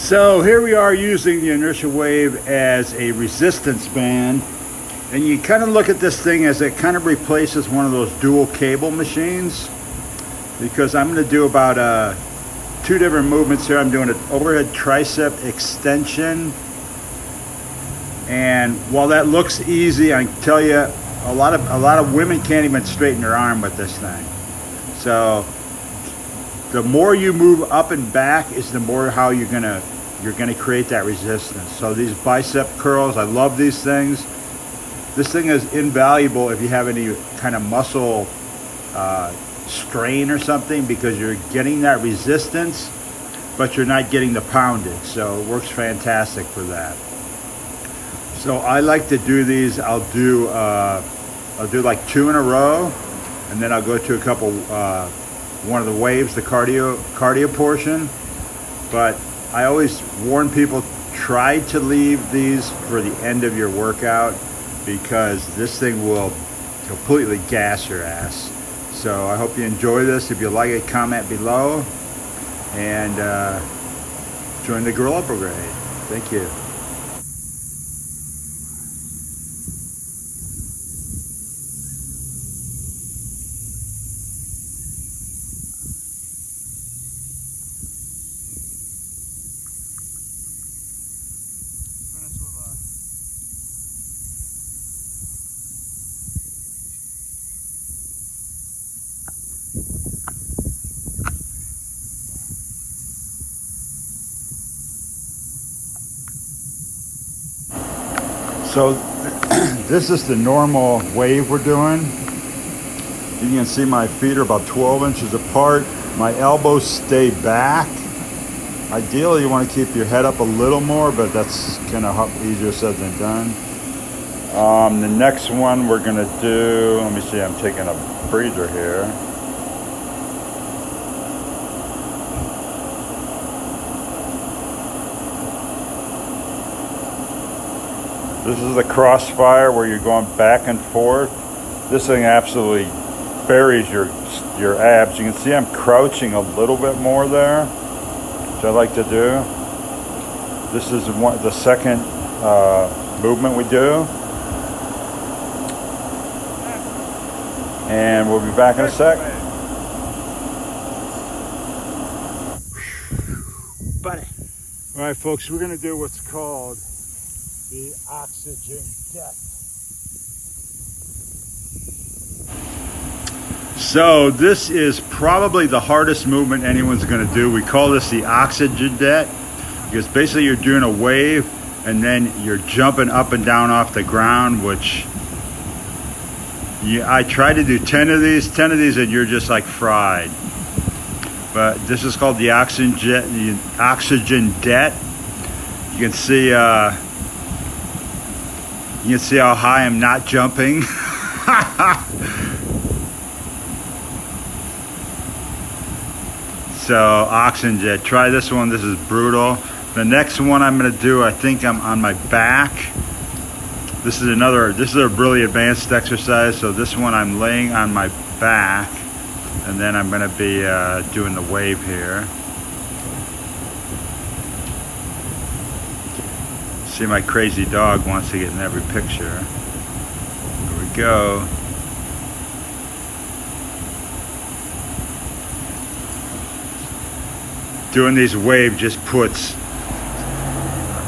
So here we are using the Inertiawave as a resistance band, and you kind of look at this thing as it kind of replaces one of those dual cable machines, because I'm going to do about two different movements here. I'm doing an overhead tricep extension, and while that looks easy, I can tell you a lot of women can't even straighten their arm with this thing. So the more you move up and back is the more how you're gonna create that resistance. So these bicep curls, I love these things. This thing is invaluable if you have any kind of muscle strain or something, because you're getting that resistance, but you're not getting the poundage. So it works fantastic for that. So I like to do these. I'll do like 2 in a row, and then I'll go to a couple. One of the waves, the cardio portion. But I always warn people, try to leave these for the end of your workout, because this thing will completely gas your ass. So I hope you enjoy this. If you like it, comment below, and join the Gorilla Brigade. Thank you. So this is the normal wave we're doing. You can see my feet are about 12 inches apart. My elbows stay back. Ideally, you want to keep your head up a little more, but that's kind of easier said than done. The next one we're going to do, let me see, I'm taking a breather here. This is the crossfire where you're going back and forth. This thing absolutely buries your abs. You can see I'm crouching a little bit more there, which I like to do. This is the second movement we do. And we'll be back in a sec. Buddy. All right, folks, we're gonna do what's called the oxygen death. So this is probably the hardest movement anyone's going to do. We call this the oxygen death, because basically you're doing a wave and then you're jumping up and down off the ground, which I try to do 10 of these and you're just like fried. But this is called the oxygen death. You can see how high I'm not jumping. So oxygen jet, try this one. This is brutal. The next one I'm going to do, I think I'm on my back. This is a really advanced exercise. So this one I'm laying on my back, and then I'm going to be doing the wave here. See, my crazy dog wants to get in every picture. Here we go. Doing these waves just puts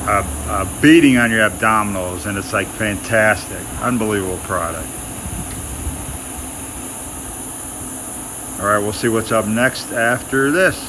a beating on your abdominals, and it's like fantastic. Unbelievable product. All right, we'll see what's up next after this.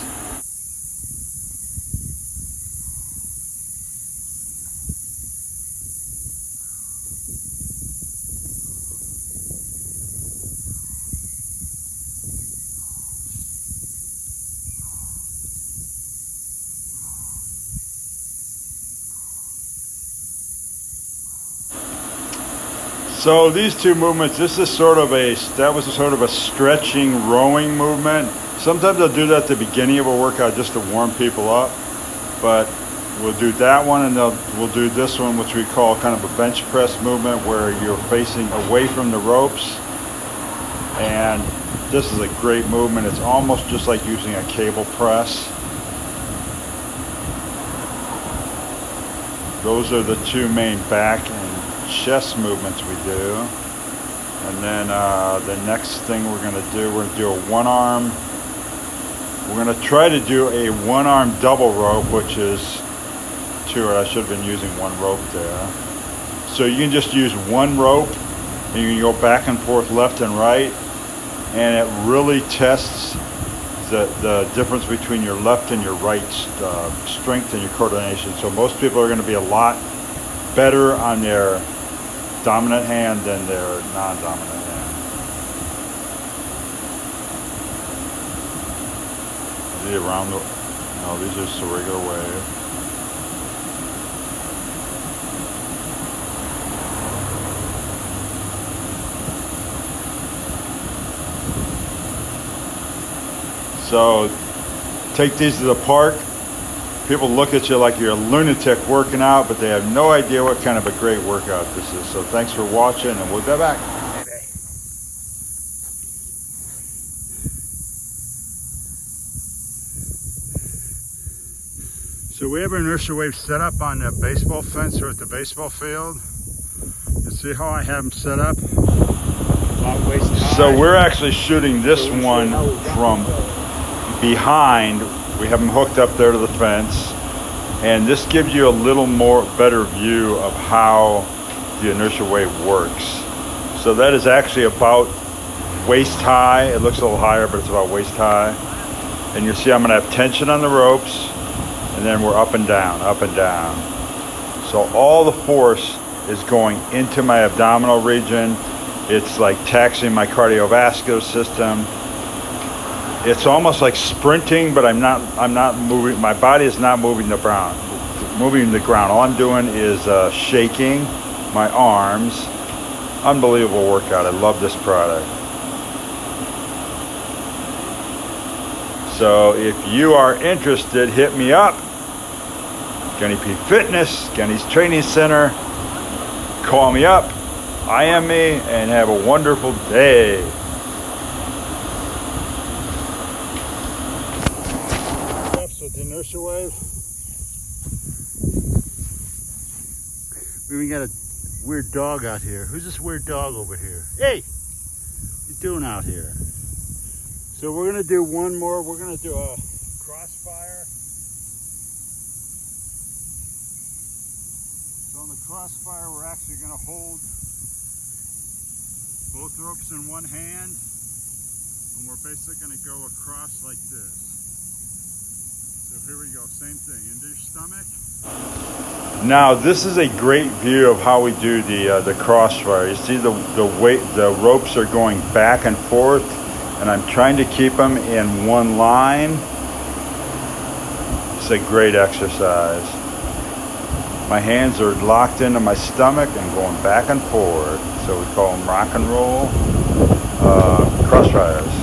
So these two movements, that was sort of a stretching, rowing movement. Sometimes I'll do that at the beginning of a workout just to warm people up, but we'll do that one, and we'll do this one, which we call kind of a bench press movement, where you're facing away from the ropes. And this is a great movement. It's almost just like using a cable press. Those are the two main back and chest movements we do. And then the next thing we're going to do a one arm. We're going to try to do a one arm double rope, which is two. I should have been using one rope there. So you can just use one rope and you can go back and forth left and right. And it really tests the difference between your left and your right strength and your coordination. So most people are going to be a lot better on their dominant hand than their non-dominant hand. Are they around the? No, these are just a regular wave. So take these to the park. People look at you like you're a lunatic working out, but they have no idea what kind of a great workout this is. So thanks for watching, and we'll be back. So we have an Inertiawave set up on the baseball fence or at the baseball field. You see how I have them set up? So we're actually shooting this one from behind. We have them hooked up there to the fence, and this gives you a little more better view of how the Inertiawave works. So that is actually about waist high. It looks a little higher, but it's about waist high. And you see I'm going to have tension on the ropes, and then we're up and down, up and down. So all the force is going into my abdominal region. It's like taxing my cardiovascular system. It's almost like sprinting, but I'm not moving. My body is not moving the ground. All I'm doing is shaking my arms. Unbelievable workout. I love this product. So if you are interested, hit me up. Kenny P Fitness, Kenny's Training Center. Call me up. IM me, and have a wonderful day. With the Inertiawave. We even got a weird dog out here. Who's this weird dog over here? Hey! What you doing out here? So we're gonna do one more. We're gonna do a crossfire. So on the crossfire, we're actually gonna hold both ropes in one hand, and we're basically gonna go across like this. So here we go, same thing, into your stomach. Now this is a great view of how we do the crossfire. You see the ropes are going back and forth, and I'm trying to keep them in one line. It's a great exercise. My hands are locked into my stomach and going back and forth. So we call them rock and roll crossfires.